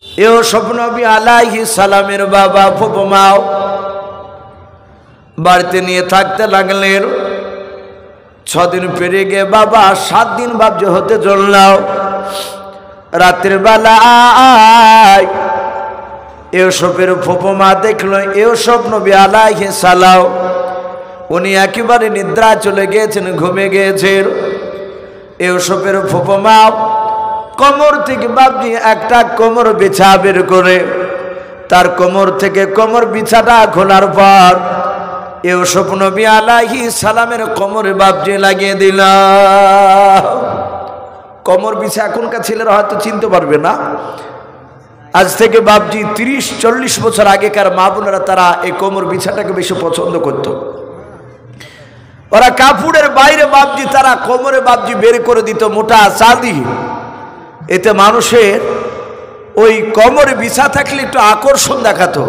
ইউসুফ নবী আলাইহিস সালামের বাবা ফুফু মাও বাড়িতে নিয়ে থাকতে লাগলেন। 6 দিন পেরিয়ে গিয়ে বাবা 7 দিন বাবজি হতে চললাম। রাতের বেলায় ইউসুফের ফুফু মা দেখল ইউসুফ নবী আলাইহিস সালাম উনি একেবারে নিদ্রা চলে গিয়েছেন, ঘুমে গিয়েছেন। ইউসুফের ফুফু মা কোমর থেকে বাবজি একটা কোমর বিছা বের করে তার কোমর থেকে কোমর বিছাটা খোলার পর ইউসুফ নবী আলাইহিস সালামের কোমরে বাবজি লাগিয়ে দিল। কোমর বিছা এখনকার ছেলেরা হয়তো চিনতে পারবে না। আজ থেকে বাবজি 30-40 বছর আগেকার মা বোনেরা তারা এই কোমর বিছাটাকে বেশি পছন্দ করত। ওরা কাপড়ের বাইরে বাবজি তারা কোমরে বাবজি বের করে দিত মোটা চাঁদি। এতে মানুষের ওই কোমরে বিছা থাকলে একটু আকর্ষণ দেখাতো।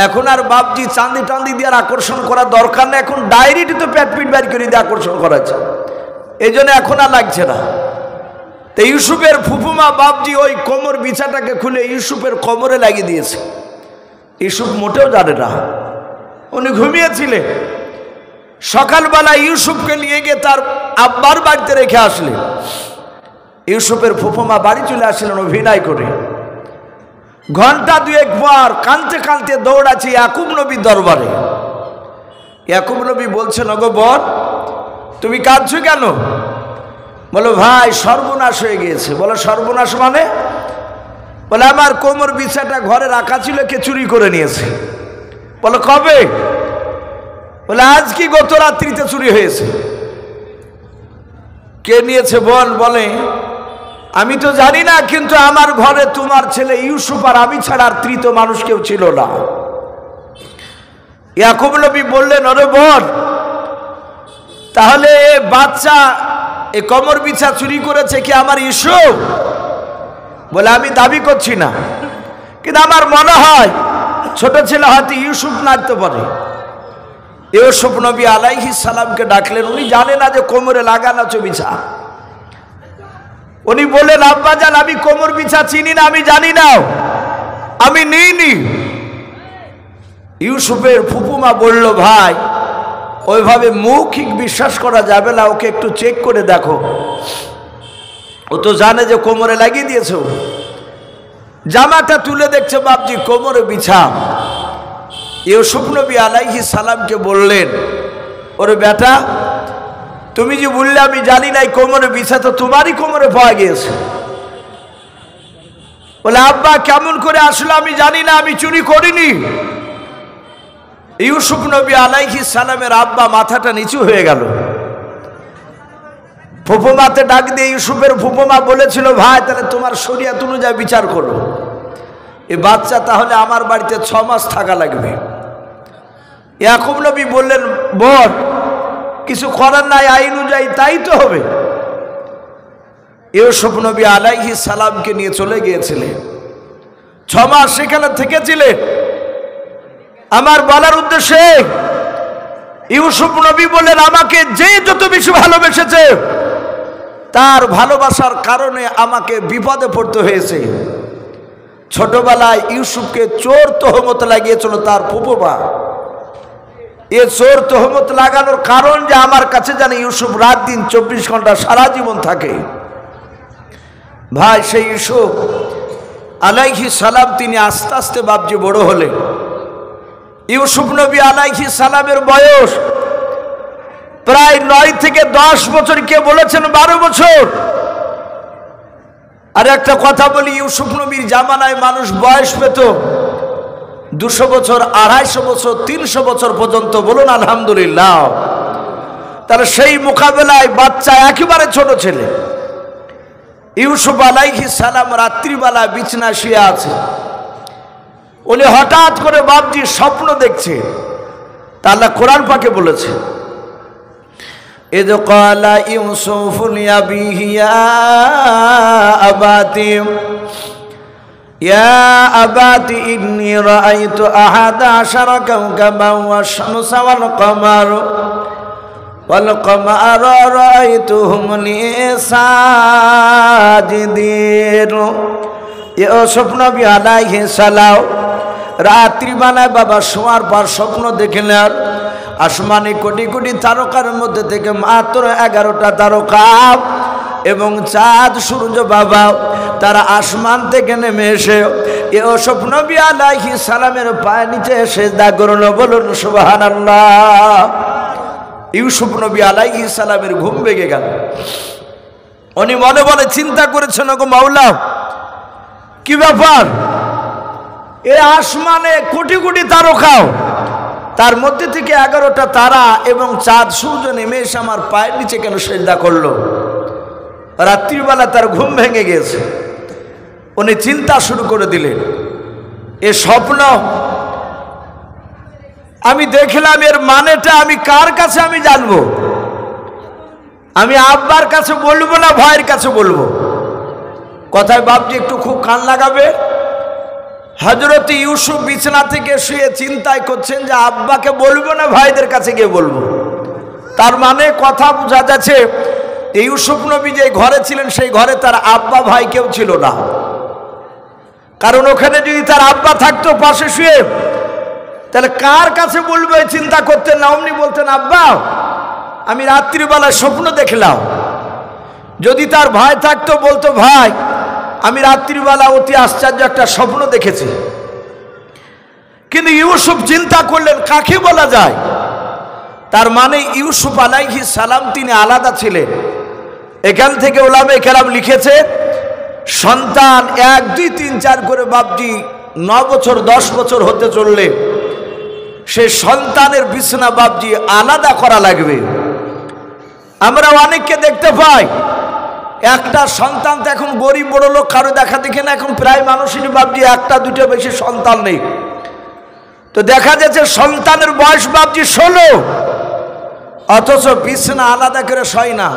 এখন আর বাবজি চাঁদি টান্দি দিয়ে আকর্ষণ করার দরকার নেই, এখন ডাইরেক্ট তো পেট পিট বাইর করে দিয়ে আকর্ষণ করা যায়। এই জন্য এখন আর লাগছে না। তো ইউসুফের ফুফুমা বাবজি ওই কোমর বিছাটাকে খুলে ইউসুফের কোমরে লাগিয়ে দিয়েছে। ইউসুফ মোটেও জানে না, উনি ঘুমিয়েছিলেন। সকালবেলা ইউসুফকে নিয়ে গিয়ে তার আব্বার বাড়িতে রেখে আসলেন। ইউসুফের ফুফুমা বাড়ি চলে আসলেন অভিনয় করে। ঘন্টা 2 পর কাঁদতে কাঁদতে দৌড়াচ্ছে ইয়াকুব নবীর দরবারে। ইয়াকুব নবী বলছেন, ওগো বোন তুমি কাঁদছো কেন? বলো ভাই সর্বনাশ হয়ে গিয়েছে। বলো সর্বনাশ মানে? বলে আমার কোমর বিছাটা ঘরে রাখা ছিল, কে চুরি করে নিয়েছে। বলো কবে? বলে আজ কি গত রাত্রিতে চুরি হয়েছে। কে নিয়েছে বল? বলে আমি তো জানি না, কিন্তু আমার ঘরে তোমার ছেলে ইউসুফ আর আমি ছাড়া আর তৃতীয় মানুষ কেউ ছিল না। ইয়াকুব নবী বললেন, ওরে বোন তাহলে বাচ্চা এ কোমর বিছা চুরি করেছে কি আমার ইউসুফ? বলে আমি দাবি করছি না, কিন্তু আমার মনে হয় ছোট ছেলে হয়তো ইউসুফ নাড়তে পারে। ইউসুফ নবী আলাইহিস সালামকে ডাকলেন। উনি জানে না যে কোমরে লাগানো আছে বিছা। উনি বললেন, আব্বাজান আমি কোমর বিছা চিনি না, আমি জানি না, আমি নিইনি। ইউসুফের ফুফুমা বলল, ভাই ওইভাবে মৌখিক বিশ্বাস করা যাবে না, ওকে একটু চেক করে দেখো। ও তো জানে যে কোমরে লাগিয়ে দিয়েছে। জামাটা তুলে দেখছে বাপজি কোমরে বিছা। ইউসুফ নবী আলাইহিস সালামকে বললেন, ওরে বেটা তুমি যে বললে আমি জানি না, কোমরে বিছা তো তোমারই কোমরে পাওয়া গিয়েছে। বলে আব্বা কেমন করে আসলো আমি জানি না, আমি চুরি করিনি। ইউসুফ নবী আলাইহিস সালামের আব্বা মাথাটা নিচু হয়ে গেল। ফুফুমাতে ডাক দিয়ে ইউসুফের ফুফুমা বলেছিল, ভাই তাহলে তোমার শরিয়ত অনুযায়ী বিচার করো, এই বাচ্চা তাহলে আমার বাড়িতে 6 মাস থাকা লাগবে। ইয়াকুব নবী বললেন, বোন কিছু করার নাই, আইন অনুযায়ী তাই তো হবে। ইউসুফ নবী আলাইহিস সালামকে নিয়ে চলে গিয়েছিলেন। 6 মাস সেখানে থেকেছিলেন। আমার বলার উদ্দেশ্যে ইউসুফ নবী বললেন, আমাকে যে যত বেশি ভালোবেসেছে তার ভালোবাসার কারণে আমাকে বিপদে পড়তে হয়েছে। ছোটবেলায় ইউসুফকে চোর তহমত লাগিয়েছিল তার ফুফুমা। এ চোর তহমত লাগানোর কারণ যে আমার কাছে জানে ইউসুফ রাত দিন 24 ঘন্টা সারা জীবন থাকে। ভাই সেই ইউসুফ আলাইহিস সালাম তিনি আস্তে আস্তে বাপজি বড় হলেন। ইউসুফ নবী আলাইহিস সালামের বয়স প্রায় 9 থেকে 10 বছর, কে বলেছেন 12 বছর। আর একটা কথা বলি, ইউসুফ নবীর জামানায় মানুষ বয়স পেত 200 বছর, 250 বছর, 300 বছর পর্যন্ত। বলুন আলহামদুলিল্লাহ। তাহলে সেই মোকাবেলায় বাচ্চা একেবারে ছোট ছেলে ইউসুফ আলাইহিস সালাম রাত্রিবেলা বিছনা শুয়ে আছে। উনি হঠাৎ করে বাপজি স্বপ্ন দেখছে। তা আল্লাহ কোরআন পাকে বলেছে, ইয ক্বালা ইউসুফু লিআবিহি ইয়া আবাতি ইন্নী রাআইতু আহাদা আশারা কাওকাবান ওয়াশ-শামসা ওয়াল কমারা রাআইতুহুম লি সাজিদিন ইউসুফ নবী আলাইহিস সালাম রাত্রিবেলায় বাবা শোয়ার পর স্বপ্ন দেখলেন আসমানে কোটি কোটি তারকার মধ্যে থেকে মাত্র 11টা তারকা এবং চাঁদ সূর্য বাবা তারা আসমান থেকে নেমে এসে ইউসুফ নবী আলাইহিস সালামের পায়ের নিচে সিজদা করলো। বলুন সুবহানাল্লাহ। ইউসুফ নবী আলাইহিস সালামের ঘুম ভেঙে গেল। উনি মনে মনে চিন্তা করেছেন, গো মাওলা, কি ব্যাপার, এ আসমানে কোটি কোটি তারকা, তার মধ্যে থেকে 11টা তারা এবং চাঁদ সূর্য নেমে এসে আমার পায়ের নিচে কেন সিজদা করলো? রাত্রিবেলা তার ঘুম ভেঙে গেছে। উনি চিন্তা শুরু করে দিলেন, এ স্বপ্ন আমি দেখলাম, এর মানেটা আমি কার কাছে আমি জানবো? আমি আব্বার কাছে বলবো না ভাইয়ের কাছে বলবো? কথায় বাপজি একটু খুব কান লাগাবে। হযরত ইউসুফ বিছানা থেকে শুয়ে চিন্তায় করছেন যে আব্বাকে বলবো না ভাইদের কাছে গিয়ে বলবো। তার মানে কথা বোঝা যাচ্ছে ইউসুফ নবী যে ঘরে ছিলেন সেই ঘরে তার আব্বা ভাই কেউ ছিল না। কারণ ওখানে যদি তার আব্বা থাকতো পাশে শুয়ে, তাহলে কার কাছে বলবো এই চিন্তা করতেন না। অমনি বলতেন, আব্বা আমি রাত্রিবেলায় স্বপ্ন দেখলাম। যদি তার ভাই থাকতো বলতো, ভাই আমি রাত্রিবেলা অতি আশ্চর্য একটা স্বপ্ন দেখেছি। কিন্তু ইউসুফ চিন্তা করলেন কাকে বলা যায়। তার মানে ইউসুফ আলাইহিস সালাম তিনি আলাদা ছিলেন। এখান থেকে উলামায়ে কেরাম লিখেছে সন্তান 1, 2, 3, 4 করে বাপজি 9 বছর 10 বছর হতে চললে সে সন্তানের বিছানা বাপজি আলাদা করা লাগবে। আমরা অনেককে দেখতে পাই একটা সন্তান তো এখন গরিব বড় লোক কারো দেখা দেখে না, এখন প্রায় মানুষেরই বাপজি 1টা 2টা বেশি সন্তান নেই। তো দেখা যাচ্ছে সন্তানের বয়স বাপজি 16, অথচ বিছানা আলাদা করে শয় না।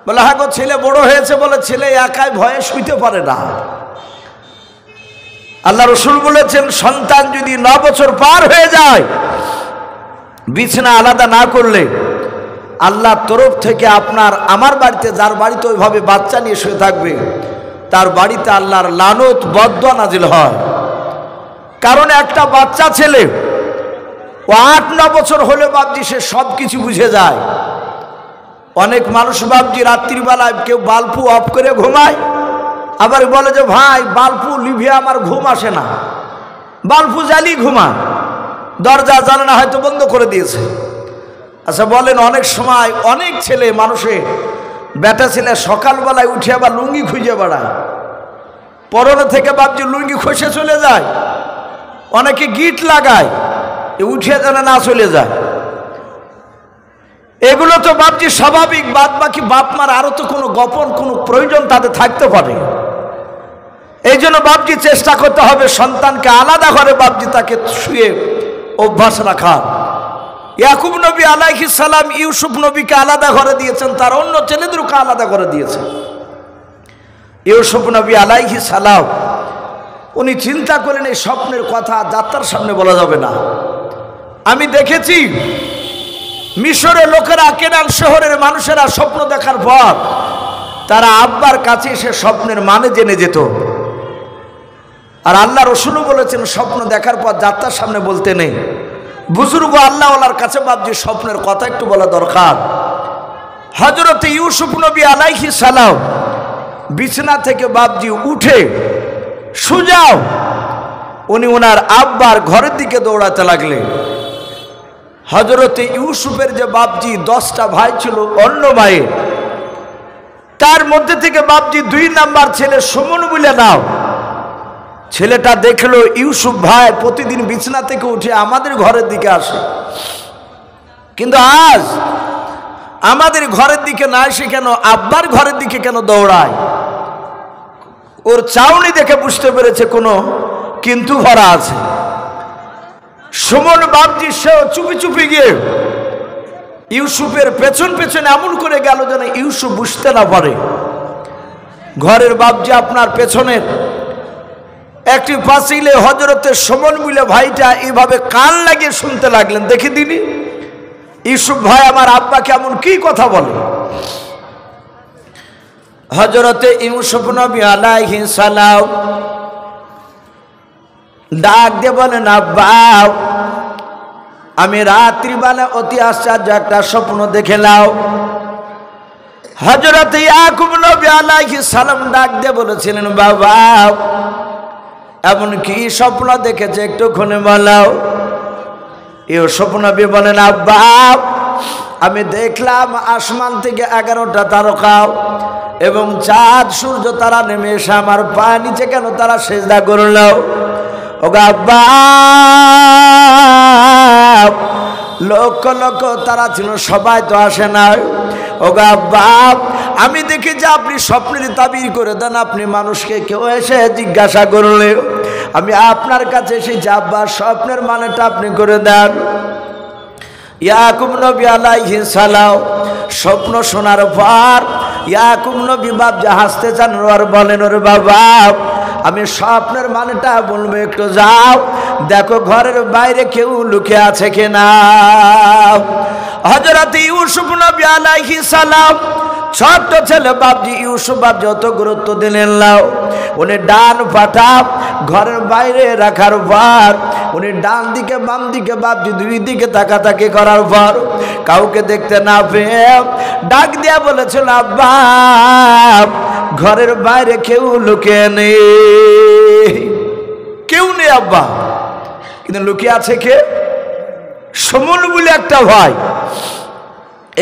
বলে হ্যাঁ গো, ছেলে বড় হয়েছে বলে ছেলে একাই ভয়ে শুইতে পারে না। আল্লাহ রাসূল বলেছেন সন্তান যদি 9 বছর পার হয়ে যায় বিছানা আলাদা না করলে আল্লাহর তরফ থেকে আপনার আমার বাড়িতে যার বাড়িতে ওইভাবে বাচ্চা নিয়ে শুয়ে থাকবে তার বাড়িতে আল্লাহর লানত বদদোয়া নাজিল হয়। কারণ একটা বাচ্চা ছেলে ও 8-9 বছর হলে বাপজি সে সব কিছু বুঝে যায়। অনেক মানুষ বাপজি রাত্রিবেলায় কেউ বাল্বু অফ করে ঘুমায়, আবার বলে যে ভাই বাল্বু লিভিয়ে আমার ঘুম আসে না, বাল্বু জ্বালিয়ে ঘুমায়, দরজা জানালা হয়তো বন্ধ করে দিয়েছে। আচ্ছা বলেন, অনেক সময় অনেক ছেলে মানুষে বেটা ছেলে সকালবেলায় উঠে আবার লুঙ্গি খুঁজে বেড়ায়, পরনে থেকে বাপজি লুঙ্গি খসে চলে যায়, অনেকে গিট লাগায় উঠে যেন না চলে যায়। এগুলো তো বাপজি স্বাভাবিক, বাদ বাকি বাপ মার আরো তো কোনো গোপন কোনো প্রয়োজন তাদের থাকতে পারে। এই জন্য বাপজি চেষ্টা করতে হবে সন্তানকে আলাদা ঘরে বাপজি তাকে শুয়ে অভ্যাস রাখার। ইয়াকুব নবী আলাইহিস সালাম ইউসুফ নবীকে আলাদা ঘরে দিয়েছেন, তার অন্য ছেলেদেরকে আলাদা ঘরে দিয়েছেন। ইউসুফ নবী আলাইহিস সালাম উনি চিন্তা করেন এই স্বপ্নের কথা যাত্রার সামনে বলা যাবে না। আমি দেখেছি মিশরের লোকেরা, কেনান শহরের মানুষেরা স্বপ্ন দেখার পর তারা আব্বার কাছে এসে স্বপ্নের মানে জেনে যেত। আর আল্লাহ রাসূলও বলেছেন স্বপ্ন দেখার পর যাত্রার সামনে বলতে নেই। বুজুর্গ আল্লাহওয়ালার কাছে বাপজি স্বপ্নের কথা একটু বলা দরকার। হযরত ইউসুফ নবী আলাইহিস সালাম বিছানা থেকে বাপজি উঠে সুজাও উনি ওনার আব্বার ঘরের দিকে দৌড়াতে লাগলেন। হযরত ইউসুফের যে বাপজি 10টা ভাই ছিল অন্য মায়ের, তার মধ্যে থেকে বাপজি 2 নাম্বার ছেলে সুমন বলে নাও। ছেলেটা দেখলো ইউসুফ ভাই প্রতিদিন বিছানা থেকে উঠে আমাদের ঘরের দিকে আসে, কিন্তু আজ আমাদের ঘরের দিকে না এসে কেন আব্বার ঘরের দিকে কেন দৌড়ায়? ওর চাউনি দেখে বুঝতে পেরেছে কোনো কিন্তু ভরা আছে। সুমন বাপজি সেও চুপি চুপি গিয়ে ইউসুফের পেছন পেছন এমন করে গেল যেন ইউসুফ বুঝতে না পারে। ঘরের বাপজি আপনার পেছনের একটি পাঁচিলে হযরতে সুমন মিলে ভাইটা এইভাবে কান লাগিয়ে শুনতে লাগলেন, দেখে দিনি ইউসুফ ভাই আমার আব্বাকে এমন কি কথা বলে। হযরতে ইউসুফ নবী আলাইহিস সালাম ডাক দিয়ে বলেন, আব্বা আমি রাত্রিবেলা অতি আশ্চর্য একটা স্বপ্ন দেখে নাও। হযরত ইয়াকুব নবী আলাইহিস সালাম ডাক দিয়ে বলেছিলেন, বাবা এমন কি স্বপ্ন দেখেছে একটুখানি বলাও। ইউসুফ নবী বলেন, আব্বা আমি দেখলাম আসমান থেকে 11টা তারকা এবং চাঁদ সূর্য তারা নেমে এসে আমার পা নিচে কেন তারা সেজদা করল। ওগো আব্বা লক্ষ লক্ষ তারা ছিল, সবাই তো আসে না। ওগো আব্বা আমি দেখি যে আপনি স্বপ্নের তাবির করে দেন, আপনি মানুষকে কেউ এসে জিজ্ঞাসা করলে আমি আপনার কাছে এসেছি, আব্বা স্বপ্নের মানেটা আপনি করে দেন। ইয়াকুব নবী আলাইহিস সালাম স্বপ্ন শোনার পর ইয়াকুব নবী বাপজি হাসতে চান আর বলেন, ওরে বাবা আমি স্বপ্নের মানেটা বলবো, একটু যাও দেখো ঘরের বাইরে কেউ লুকিয়ে আছে কিনা। হযরত ইউসুফ নবী আলাইহিস সালাম ছোট্ট ছেলে বাপজি ইউসুফ বাপ যত গুরুত্ব দিলেন নাও, উনি ডান পাটা ঘরের বাইরে রাখার পর উনি ডান দিকে বাম দিকে বাপজি দুই দিকে তাকাতাকি করার পর কাউকে দেখতে না পেয়ে ডাক দিয়া বলেছিল, আব্বা ঘরের বাইরে কেউ লুকিয়ে নেই, কেউ নেই আব্বা। কিন্তু লুকিয়ে আছে কে? সমন বলে একটা ভাই।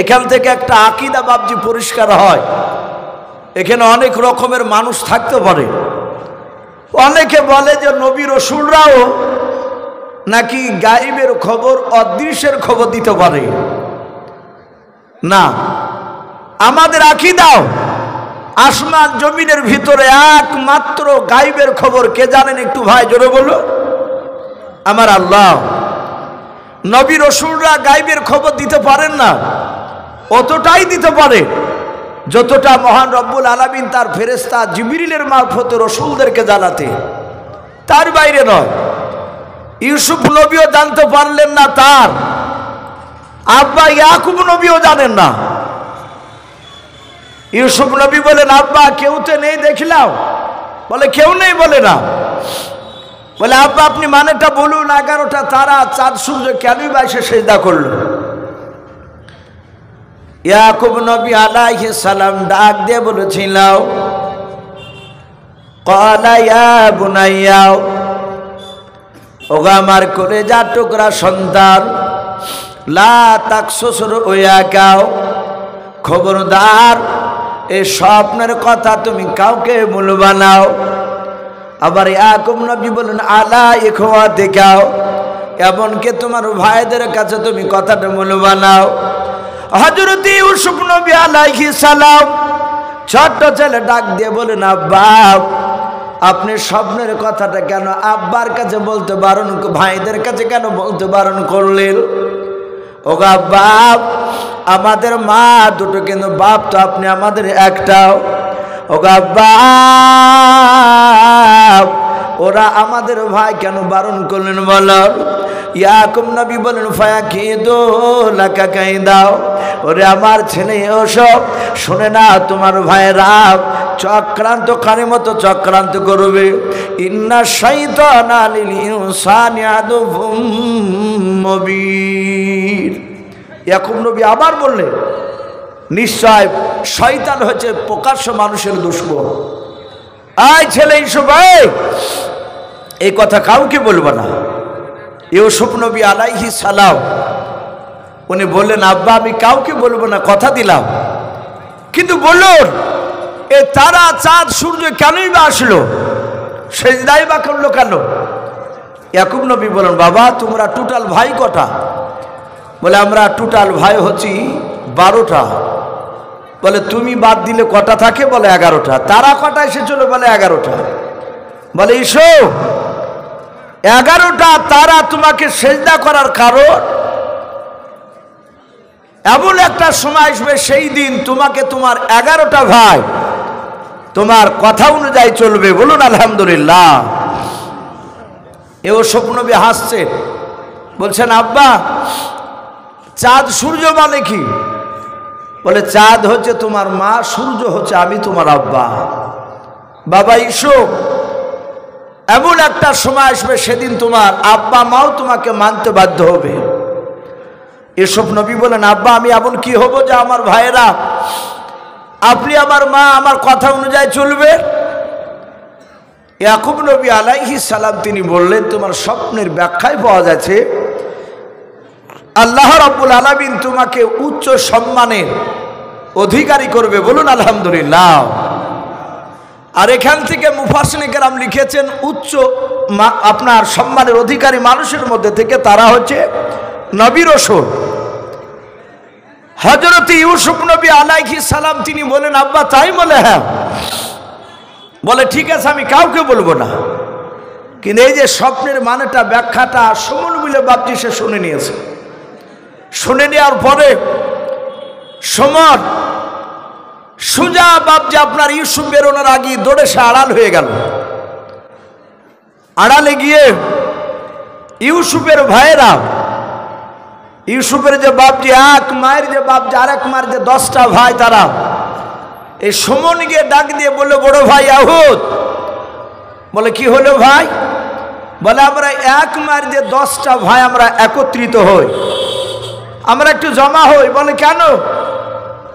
এখান থেকে একটা আকীদা বাপজি পরিষ্কার হয়, এখানে অনেক রকমের মানুষ থাকতে পারে। অনেকে বলে যে নবী রাসূলরাও নাকি গায়েবের খবর অদৃশ্যের খবর দিতে পারে না। আমাদের আকীদাও আসমান জমিনের ভিতরে একমাত্র গায়েবের খবর কে জানেন একটু ভাই জোরে বলো? আমার আল্লাহ। নবী রাসূলরা গায়েবের খবর দিতে পারেন না, অতটাই দিতে পারে যতটা মহান রব্বুল আলামিন তার ফেরেশতা জিবরিলের মারফতে রাসূলদেরকে জানাতে, তার বাইরে নয়। ইউসুফ নবীও জানতে পারলেন না, তার আব্বা ইয়াকুব নবীও জানেন না। ইউসুফ নবী বলেন, আব্বা কেউ তো নেই দেখলাম। বলে কেউ নেই, বলে না। বলে আব্বা আপনি মানেটা বলুন, 11টা তারা চাঁদ সূর্য কেনই বা এসে সেজদা করলো? ইয়াকুব নবী আলাইহিস সালাম ডাক দিয়ে বলেছিল, ক্বালা ইয়া বুনাইয়া, ওগো আমার কলেজা টুকরা সন্তান, লা তাকসুস রুয়াকা, খবরদার এই স্বপ্নের কথা তুমি কাউকে বলবা না। আবার ইয়াকুব নবী বলেন, আলা ইখওয়াতিকা, এমনকি তোমার ভাইদের কাছে তুমি কথাটা বলবা না। হযরত ইউসুফ নবী আলাইহিস সালাম ছোট্ট ছেলে ডাক দিয়ে বলেন, আব্বা আপনি স্বপ্নের কথাটা কেন আব্বার কাছে বলতে বারণ, ভাইদের কাছে কেন বলতে বারণ করলেন? ওগো আব্বা আমাদের মা দুটো, কিন্তু বাপ তো আপনি আমাদের একটাও। ওগো আব্বা ওরা আমাদের ভাই কেন বারণ করলেন বলো? ইয়াকুব নবী বলেন, ফায়াকিদু লাকা কাইদাও, ওরে আমার ছেলে ওসব শুনে না, তোমার ভাইরা চক্রান্ত কানের মতো চক্রান্ত করবে। ইন্না শাইতানা লিল ইনসানি আদুউম মুবিন। ইয়াকুব নবী আবার বললেন, নিশ্চয় শয়তান হচ্ছে প্রকাশ্য মানুষের দুশমন। আয় ছেলে ইউসুফ, এই কথা কাউকে বলবো না। ইউসুফ নবী আলাইহিস সালাম উনি বললেন, আব্বা আমি কাউকে বলবো না, কথা দিলাম। কিন্তু বলুন এ তারা চাঁদ সূর্য কেনই বা আসলো, সেজদাই বা করলো কেন? ইয়াকুব নবী বলেন, বাবা তোমরা টোটাল ভাই কটা? বলে আমরা টোটাল ভাই হচ্ছি 12টা। বলে তুমি বাদ দিলে কটা থাকে? বলে 11টা। তারা কটা এসেছিল? বলে 11টা। বলে ইসো 11টা তারা তোমাকে সেজদা করার কারণ, এমন একটা সময় আসবে সেই দিন তোমাকে তোমার 11টা ভাই তোমার কথা অনুযায়ী চলবে। বলুন আলহামদুলিল্লাহ। এও স্বপ্নবী হাসছে, বলছেন আব্বা চাঁদ সূর্য মানে কি? বলে চাঁদ হচ্ছে তোমার মা, সূর্য হচ্ছে আমি তোমার আব্বা। বাবা ইউসুফ, এমন একটা সময় আসবে সেদিন তোমার আব্বা মাও তোমাকে মানতে বাধ্য হবে। ইউসুফ নবী বলেন, আব্বা আমি এমন কি হব যে আমার ভাইয়েরা আপনি আমার মা আমার কথা অনুযায়ী চলবে? ইয়াকুব নবী আলাইহিস সালাম তিনি বললেন, তোমার স্বপ্নের ব্যাখ্যায় পাওয়া যাচ্ছে আল্লাহ রাব্বুল আলামিন তোমাকে উচ্চ সম্মানের অধিকারী করবে। বলুন আলহামদুলিল্লাহ। আর এখান থেকে মুফাসসিরিনে কেরাম লিখেছেন, উচ্চ আপনার সম্মানের অধিকারী মানুষের মধ্যে থেকে তারা হচ্ছে নবী রাসূল। হযরত ইউসুফ নবী আলাইহিস সালাম তিনি বলেন, আব্বা তাই? বলে হ্যাঁ। বলে ঠিক আছে, আমি কাউকে বলবো না। কিন্তু এই যে স্বপ্নের মানেটা ব্যাখ্যাটা সুমন মিলে বাপজি সে শুনে নিয়েছে। শুনে নেওয়ার পরে সুমন সুজা বাপজি আপনার ইউসুফ বেরোনোর আগে দৌড়ে সে আড়াল হয়ে গেল। আড়ালে গিয়ে ইউসুফের ভাইয়েরা, ইউসুফের যে বাপজি এক মায়ের যে বাপজি আর এক মায়ের যে 10টা ভাই, তারা এই সুমন গিয়ে ডাক দিয়ে বললো, বড় ভাই ইয়াহুদ। বলে কি হলো ভাই? বলে আমরা এক মায়ের যে 10টা ভাই আমরা একত্রিত হই, আমরা একটু জমা হই। বলে কেন?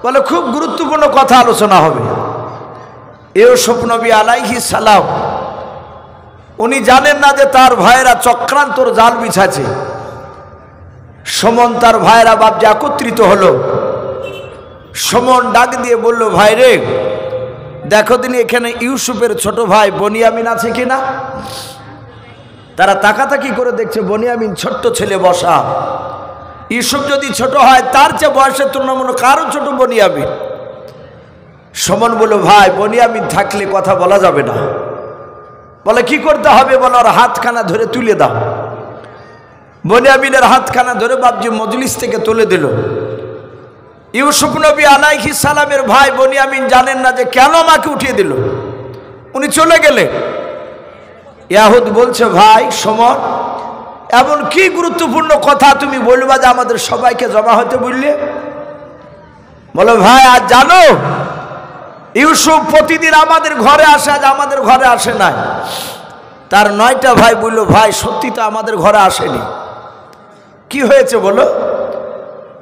বলে খুব গুরুত্বপূর্ণ কথা আলোচনা হবে। ইউসুফ নবী আলাইহিস সালাম উনি জানেন না যে তার ভাইয়েরা চক্রান্তর জাল বিছাছে। সুমন তার ভাইয়েরা বাপজি একত্রিত হলো। সুমন ডাক দিয়ে বলল, ভাই রে দেখো দিন এখানে ইউসুফের ছোট ভাই বনিয়ামিন আছে কিনা। তারা তাকাতাকি করে দেখছে বনিয়ামিন ছোট্ট ছেলে বসা। ইউসুফ যদি ছোট হয় তার চেয়ে বয়সের তুলনামূলক কারো ছোট বনিয়ামিন। সুমন বলল, ভাই বনিয়ামিন থাকলে কথা বলা যাবে না। বলে কি করতে হবে? বলে ওর হাতখানা ধরে তুলে দাও। বনিয়ামিনের হাতখানা ধরে বাপজি মজলিস থেকে তুলে দিল। ইউসুফ নবী আলাইহিস সালামের ভাই বনিয়ামিন জানেন না যে কেন আমাকে উঠিয়ে দিল। উনি চলে গেলে ইয়াহুদ বলছে, ভাই সুমন এমন কি গুরুত্বপূর্ণ কথা তুমি বলবা যে আমাদের সবাইকে জমা হতে বললে? বলো ভাই আজ জানো ইউসুফ প্রতিদিন আমাদের ঘরে আসে, আজ আমাদের ঘরে আসে নাই। তার 9টা ভাই বলল, ভাই সত্যি তো আমাদের ঘরে আসেনি। কি হয়েছে বলো?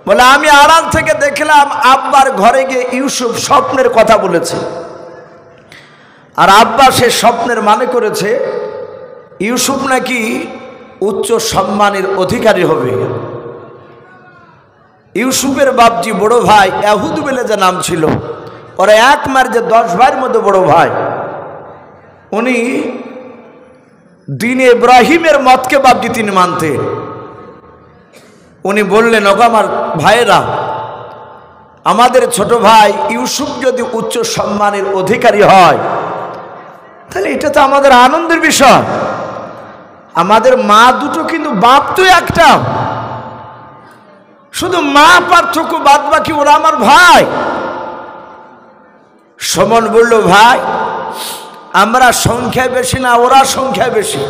বলে আমি আড়াল থেকে দেখলাম আব্বার ঘরে গিয়ে ইউসুফ স্বপ্নের কথা বলেছে। আর আব্বা সে স্বপ্নের মানে করেছে ইউসুফ নাকি উচ্চ সম্মানের অধিকারী হবে। ইউসুফের বাপজি বড় ভাই ইয়াহুদ বলে যে নাম ছিল, ওরা এক মার যে 10 ভাইয়ের মধ্যে বড় ভাই, উনি দ্বীন ইব্রাহিমের মতকে বাপজি তিনি মানতেন। উনি বললেন, ওগো আমার ভাইয়েরা, আমাদের ছোট ভাই ইউসুফ যদি উচ্চ সম্মানের অধিকারী হয় তাহলে এটা তো আমাদের আনন্দের বিষয়। আমাদের মা দুটো কিন্তু বাপ তো একটা, শুধু মা পার্থক্য, বাদ বাকি ওরা আমার ভাই। সুমন বলল, ভাই আমরা সংখ্যায় বেশি না, ওরা সংখ্যায় বেশি।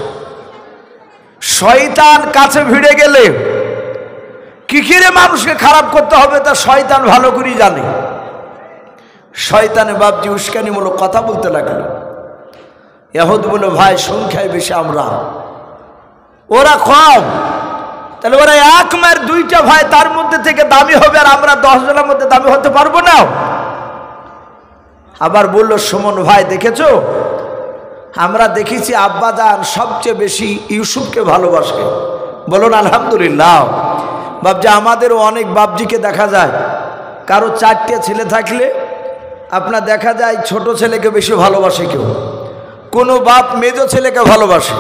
শয়তান কাছে ভিড়ে গেলে কি করে মানুষকে খারাপ করতে হবে তা শয়তান ভালো করেই জানে। শয়তানে বাপজি উস্কানিমূলক কথা বলতে লাগলো। ইয়াহুদ বলল, ভাই সংখ্যায় বেশি আমরা, ওরা কম। তাহলে ওরা এক মায়ের 2টা ভাই, তার মধ্যে থেকে দামি হবে, আর আমরা 10 জনের মধ্যে দামি হতে পারবো না। আবার বলল, সুমন ভাই দেখেছো, আমরা দেখেছি আব্বাজান সবচেয়ে বেশি ইউসুফকে ভালোবাসে। বলুন আলহামদুলিল্লাহ। বাপজি আমাদেরও অনেক বাপজিকে দেখা যায়, কারো 4টে ছেলে থাকলে আপনার দেখা যায় ছোট ছেলেকে বেশি ভালোবাসে কেউ, কোনো বাপ মেজো ছেলেকে ভালোবাসে।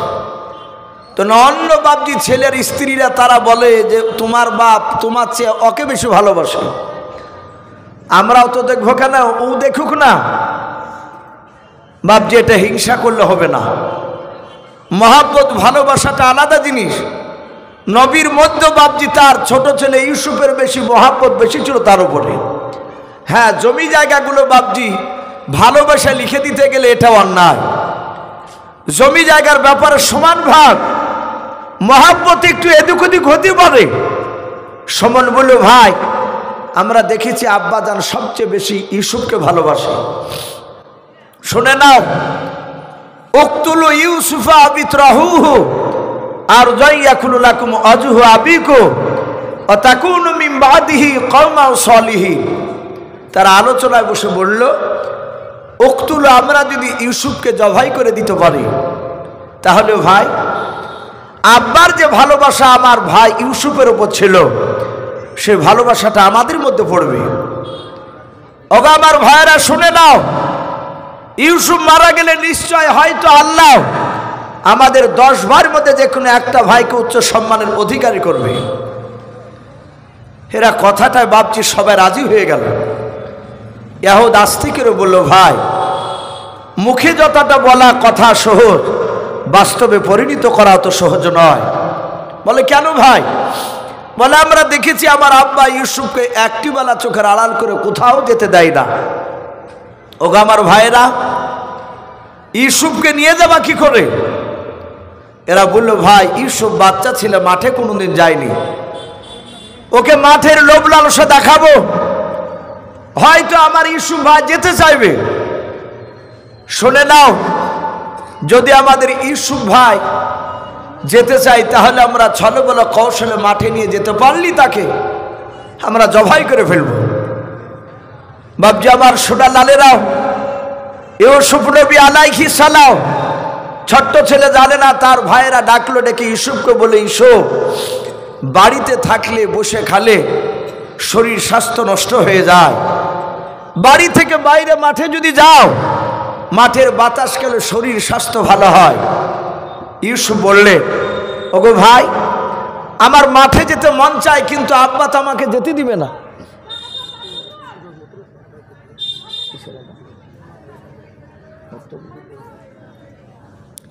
তো অন্য বাপজি ছেলের স্ত্রীরা তারা বলে যে তোমার বাপ তোমার চেয়ে ওকে বেশি ভালোবাসে। আমরাও তো দেখবো কেন, ও দেখুক না। বাপজি এটা হিংসা করলে হবে না। মহব্বত ভালোবাসাটা আলাদা জিনিস। নবীর মধ্যে বাপজি তার ছোট ছেলে ইউসুফের বেশি মহব্বত বেশি ছিল তার উপরে। হ্যাঁ, জমি জায়গাগুলো বাপজি ভালোবাসা লিখে দিতে গেলে এটা অন্যায়। জমি জায়গার ব্যাপারে সমান ভাগ, মহব্বত একটু এদিক ওদিক হতে পারে। সুমন বলল, ভাই আমরা দেখেছি আব্বাজান সবচেয়ে বেশি ইউসুফকে ভালোবাসে। শুনে নাও, উকতুলু ইউসুফা আবিতরাহুহু আরজাইয়াকুলু লাকুম আজহু আবিকু ওয়া তাকুনু মিন বাদিহি কওমান সালিহিন। তারা আলোচনায় বসে বলল, উকতুলু, আমরা যদি ইউসুফকে জবাই করে দিতে পারি তাহলে ভাই আব্বার যে ভালোবাসা আমার ভাই ইউসুফের উপর ছিল সে ভালোবাসাটা আমাদের মধ্যে পড়বে। ওগো আমার ভাইয়েরা শুনে নাও, ইউসুফ মারা গেলে নিশ্চয় হয়তো আল্লাহ আমাদের 10 ভাইয়ের মধ্যে যে কোনো একটা ভাইকে উচ্চ সম্মানের অধিকারী করবে। এরা কথাটায় ভাবছি সবাই রাজি হয়ে গেল। ইয়াহুদ আস্তিকেরও বলল, ভাই মুখে যতটা বলা কথা সহজ, বাস্তবে পরিণত করা তো সহজ নয়। বলে কেন ভাই? বলে আমরা দেখেছি আমার আব্বা ইউসুফকে একটি বেলা চোখের আড়াল করে কোথাও যেতে দেয় না। ওগো আমার ভাইয়েরা, ইউসুফকে নিয়ে যাবা কি করে? এরা বলল, ভাই ইউসুফ বাচ্চা ছিল, মাঠে কোনোদিন যায়নি, ওকে মাঠের লোভ লালসা দেখাবো, হয়তো আমার ইউসুফ ভাই যেতে চাইবে। শুনে নাও, যদি আমাদের ইউসুফ ভাই যেতে চাই তাহলে আমরা ছলবল কৌশলে মাঠে নিয়ে যেতে পারলি তাকে আমরা জবাই করে ফেলব। বাবজি আমার সোনা লালেরাও, ইউসুফ নবী আলাইহিস সালাম ছোট্ট ছেলে জানে না, তার ভাইয়েরা ডাকলো, ডেকে ইউসুফকে বলে, ইউসুফ বাড়িতে থাকলে বসে খালে শরীর স্বাস্থ্য নষ্ট হয়ে যায়, বাড়ি থেকে বাইরে মাঠে যদি যাও মাঠের বাতাস খেলে শরীর স্বাস্থ্য ভালো হয়। ইউসুফ বললে, ওগো ভাই আমার মাঠে যেতে মন চায়, কিন্তু আব্বা তো আমাকে যেতে দিবে না।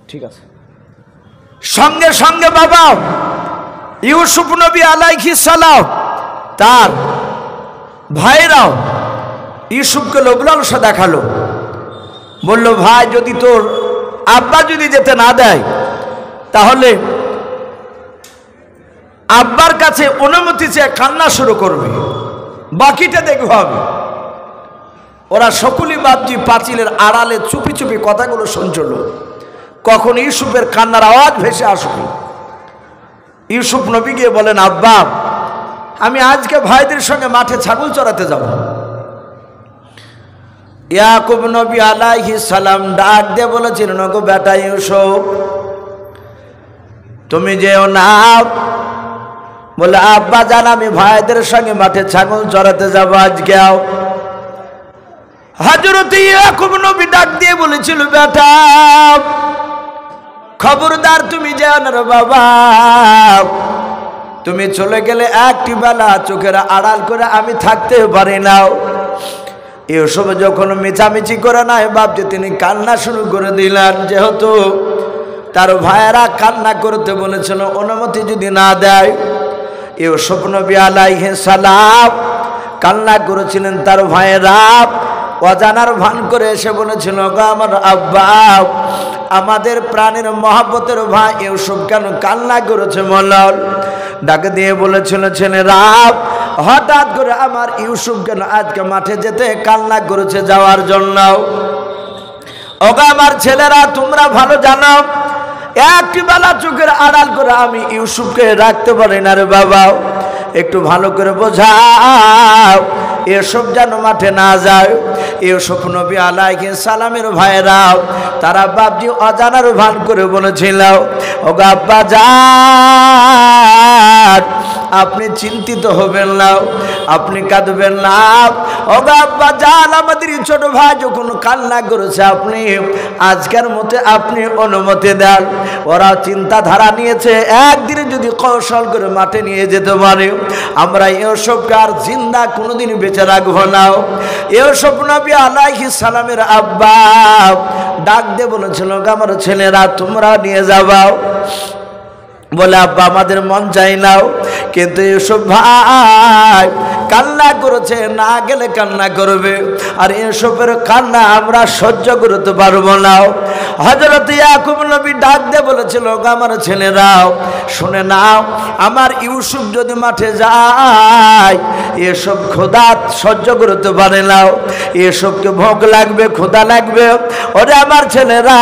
ঠিক আছে। সঙ্গে সঙ্গে বাবা ইউসুফ নবী আলাইহিস সালাম তার ভাইরাও ইউসুফকে লোভ লালসা দেখালো। বলল, ভাই যদি তোর আব্বা যদি যেতে না দেয় তাহলে আব্বার কাছে অনুমতি চেয়ে কান্না শুরু করবে, বাকিটা দেখবো আমি। ওরা সকলেই বাপজি পাঁচিলের আড়ালে চুপি চুপি কথাগুলো শুনছিল, কখন ইউসুফের কান্নার আওয়াজ ভেসে আসবে। ইউসুফ নবী গিয়ে বলেন, আব্বা আমি আজকে ভাইদের সঙ্গে মাঠে ছাগল চড়াতে যাব। ইয়াকুব নবী আলাইহিস সালাম ডাক দিয়ে বলেছিলেন, ওগো বেটা ইউসুফ তুমি যেও না। বলে, আব্বা জান আমি ভাইদের সঙ্গে মাঠে ছাগল চড়াতে যাব আজকেও। হযরত ইয়াকুব নবী ডাক দিয়ে বলেছিল, বেটা খবরদার তুমি যেও না রে বাবা, তুমি চলে গেলে একটি বেলা চোখের আড়াল করে আমি থাকতে পারি না। ইউসুফ যখন মিছামিছি করে নাই বাপজি তিনি কান্না শুরু করে দিলেন। যেহেতু তার ভাইয়েরা কান্না করতে বলেছিল, অনুমতি যদি না দেয়, ইউসুফ নবী আলাইহিস সালাম কান্না করেছিলেন। তার ভাইয়েরা অজানার ভান করে এসে বলেছিল, গো আমার আব্বা আমাদের প্রাণের মহব্বতের ভাই ইউসুফ কেন কান্না করেছে? মলাল ডাকে দিয়ে বলেছিল, ছেলেরা হঠাৎ করে আমার ইউসুফ কেন আজকে মাঠে যেতে কান্না করেছে যাওয়ার জন্য। ওগো আমার ছেলেরা তোমরা ভালো জানো, একটি বেলা চোখের আড়াল করে আমি ইউসুফকে রাখতে পারি না রে বাবা, একটু ভালো করে বোঝাও এসব যেন মাঠে না যায়। ইউসুফ নবী আলাইহিস সালামের ভাইরা তারা বাপজি অজানার ভান করে বলেছিল, ওগো আব্বা যান আপনি চিন্তিত হবেন না, আপনি কাঁদবেন না। ওগো আব্বা যান আমাদের ছোট ভাই যখন কান্না করেছে আপনি আজকের মতো আপনি অনুমতি দেন। ওরা চিন্তাধারা নিয়েছে একদিনে যদি কৌশল করে মাঠে নিয়ে যেতে পারে আমরা ইউসুফকে আর জিন্দা কোনোদিন বেঁচে রাখবো না। ইউসুফ নবী আলাইহিস সালামের আব্বা ডাক দিয়ে বলেছিল, আমার ছেলেরা তোমরা নিয়ে যাবাও। বলে, আব্বা আমাদের মন চাই নাও, কিন্তু ইউসুফ ভাই কান্না করেছে, না গেলে কান্না করবে, আর ইউসুফের কান্না আমরা সহ্য করতে পারবো না। হযরত ইয়াকুব নবী ডাক দিয়ে বলেছিল, আমার ছেলেরাও শুনে নাও, আমার ইউসুফ যদি মাঠে যায় এসব খোদা সহ্য করতে পারে না, এসবকে ভোগ লাগবে, খোদা লাগবে। ওরে আমার ছেলেরা,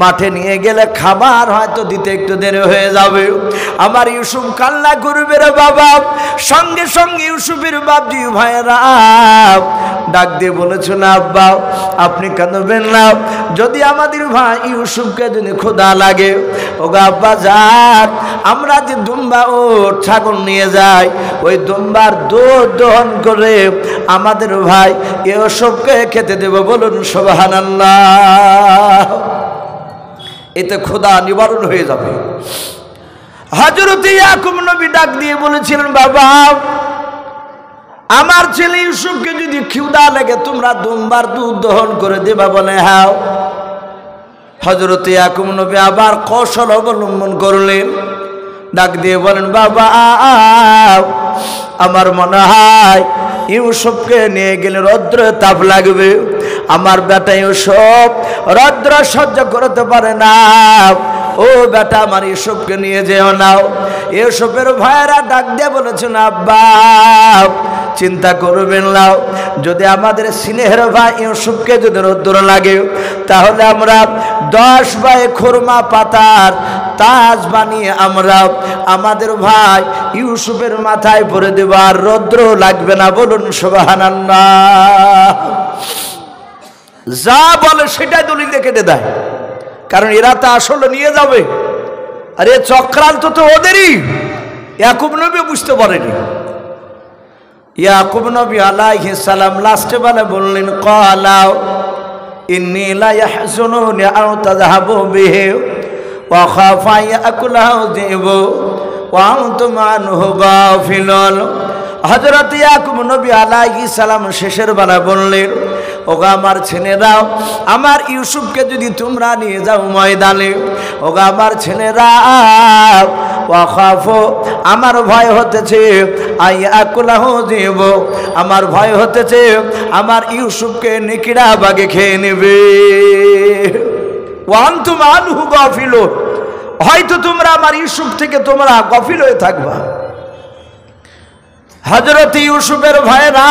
মাঠে নিয়ে গেলে খাবার হয়তো দিতে একটু দেরি হয়ে যাবে। আমার ইউসুফ কান্না করবে রে বাবা। সঙ্গে সঙ্গে ইউসুফের বাপজি ভাইরা ডাক দিয়ে বলেছিল, আব্বা আপনি কাঁদবেন না, যদি আমাদের ভাই ইউসুফকে যদি খোদা লাগে, ওগো আব্বা যাক, আমরা যে দুম্বা ও ছাগল নিয়ে যাই, ওই দুম্বার দুধ দহন করে আমাদের ভাই ইউসুফকে খেতে দেব। বলুন সুবহানাল্লাহ। এতে খোদা নিবারণ হয়ে যাবে। হযরত ইয়াকুব নবী ডাক দিয়ে বলেছিলেন, বাবা আমার ছেলে ইউসুফকে যদি ক্ষুধা লাগে তোমরা দুম্বার দুধ দহন করে দেবা? বলে হ্যাঁ। হযরত ইয়াকুব নবী আবার কৌশল অবলম্বন করলেন, ডাক দিয়ে বলেন, বাবা আমার মনে হয় ইউসুফকে নিয়ে গেলে রৌদ্র তাপ লাগবে, আমার বেটা ইউসুফ রৌদ্র সহ্য করতে পারে না। ও বেটা আমার ইউসুফকে নিয়ে যেও নাও। ইউসুফের ভাইয়েরা ডাক দিয়ে বলেছেন, আব্বা চিন্তা করবেন না, যদি আমাদের স্নেহের ভাই ইউসুফকে যদি রৌদ্র লাগে তাহলে আমরা 10 বাই খুরমা পাতার তাজ বানিয়ে আমরা আমাদের ভাই ইউসুফের মাথায় পরে দেব, আর রৌদ্র লাগবে না। বলুন সুবহানাল্লাহ। যা বলে সেটাই দলিলে কেটে দেয়, কারণ এরা তো আসলে নিয়ে যাবে, আর এ চক্রান্ত তো ওদেরই। ইয়াকুব নবী বুঝতে পারেনি। ইয়াকুব নবী আলাইহিস সালাম লাস্টে বেলা বললেন, ক্বালা ইন্নী লা ইয়াহজুনুনি আন তাযহাবু বিহি ওয়া খাফা ইয়াকুলহু যিবু ওয়া আনতুম আনহু গাফিলুন। হযরত ইয়াকুব নবী আলাইহিস সালাম শেষের বেলা বললেন, ওগো আমার ছেলেরাও, আমার ইউসুফকে যদি তোমরা নিয়ে যাও ময়দানে, ওগো আমার ছেলেরা, ওয়াখাফু আমার ভয় হতেছে, আইয়াকুলাহু যিব আমার ভয় হতেছে আমার ইউসুফকে নেকড়া বাগে খেয়ে নেবে। ওয়া আনতুম আনহু গাফিলুন, হয়তো তোমরা আমার ইউসুফ থেকে তোমরা গাফিল হয়ে থাকবা। হযরত ইউসুফের ভাইরা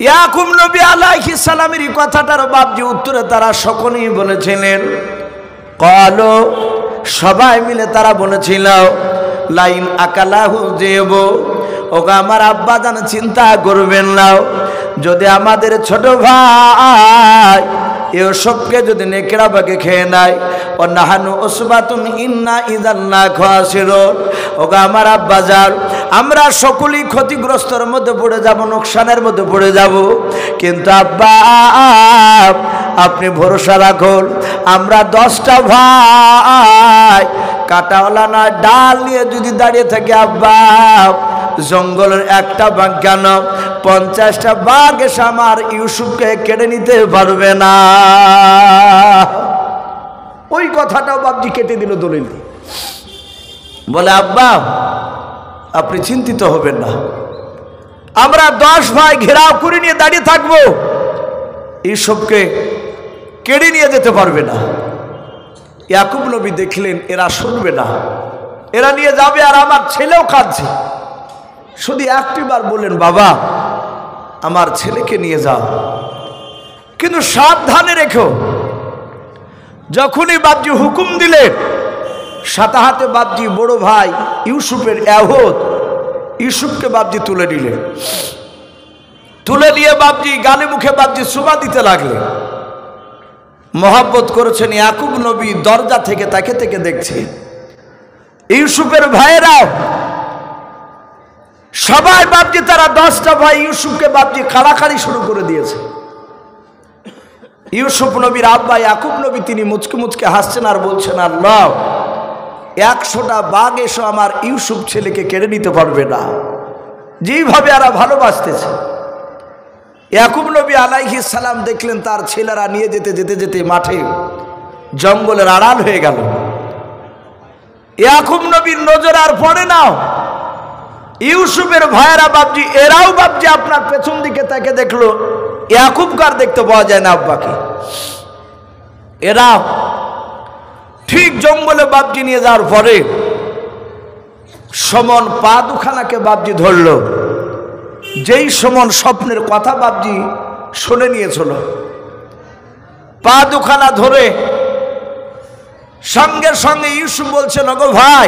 ইয়াকুব নবী আলাইহিস সালামের এই কথাটার বাপজি উত্তরে তারা সকলেই বলেছিলেন, ক্বালু সবাই মিলে তারা বলেছিল, লাইন আকালাহু যিব, ওগো আমার আব্বা জান চিন্তা করবেন না, যদি আমাদের ছোট ভাই ইউসুফকে যদি নেকড়া বাগে খেয়ে নেয়, ও নাহানু উসবাতুন ইন্না ইযান লা খাসিরুন, ওগো আমার আব্বা জান আমরা সকলেই ক্ষতিগ্রস্তের মধ্যে পড়ে যাব, নোকসানের মধ্যে পড়ে যাব। কিন্তু আব্বা আপনি ভরসা রাখুন, আমরা 10টা ভাই কাটাওয়ালা না ডাল নিয়ে যদি দাঁড়িয়ে থাকি, আব্বা জঙ্গলের একটা বাঘ কেন 50টা বাঘ এসে আমার ইউসুফকে কেড়ে নিতে পারবে না। ওই কথাটাও বাপজি কেটে দিল দলিল। বলে, আব্বা আপনি চিন্তিত হবেন না, আমরা 10 ভাই ঘেরাও করে নিয়ে দাঁড়িয়ে থাকবো, ইউসুফকে কেড়ে নিয়ে যেতে পারবে না। ইয়াকুব নবী দেখলেন এরা শুনবে না, এরা নিয়ে যাবে, আর আমার ছেলেও কাঁদছে। শুধু একটিবার বললেন, বাবা আমার ছেলেকে নিয়ে যাও, কিন্তু সাবধানে রেখো। যখনই বাপজি হুকুম দিলেন, সাথে হাতে বাপজি বড় ভাই ইউসুফের এহদ ইউসুফকে বাপজি তুলে নিলেন। তুলে নিয়ে বাপজি গালে মুখে বাপজি চুমা দিতে লাগলেন। মহব্বত করেছেন ইয়াকুব নবী, দরজা থেকে তাকে থেকে দেখছে। ইউসুফের ভাইয়েরাও সবাই বাপজি, তারা 10টা ভাই ইউসুফকে বাপজি কাড়াকাড়ি শুরু করে দিয়েছে। ইউসুফ নবীর আব্বা ইয়াকুব নবী তিনি মুচকে মুচকে হাসছেন আর বলছেন, আল্লাহ 100টা বাঘ এসো আমার ইউসুফ ছেলেকে কেড়ে নিতে পারবে না, যেইভাবে এরা ভালোবাসতেছে। ইয়াকুব নবী আলাইহিস সালাম দেখলেন তার ছেলেরা নিয়ে যেতে যেতে যেতে মাঠে জঙ্গলের আড়াল হয়ে গেল। ইয়াকুব নবীর নজর আর পড়ে না। ইউসুফের ভাইয়েরা বাপজি, এরাও বাপজি আপনার পেছন দিকে তাকে দেখলো, ইয়াকুবকে আর দেখতে পাওয়া যায় না আব্বাকে। এরা ঠিক জঙ্গলে বাপজি নিয়ে যাওয়ার পরে সমন পা দুখানাকে বাপজি ধরল। যেই সমন স্বপ্নের কথা বাপজি শুনে নিয়েছিল, পা দুখানা ধরে সঙ্গে সঙ্গে ইউসুফ বলছে, নগো ভাই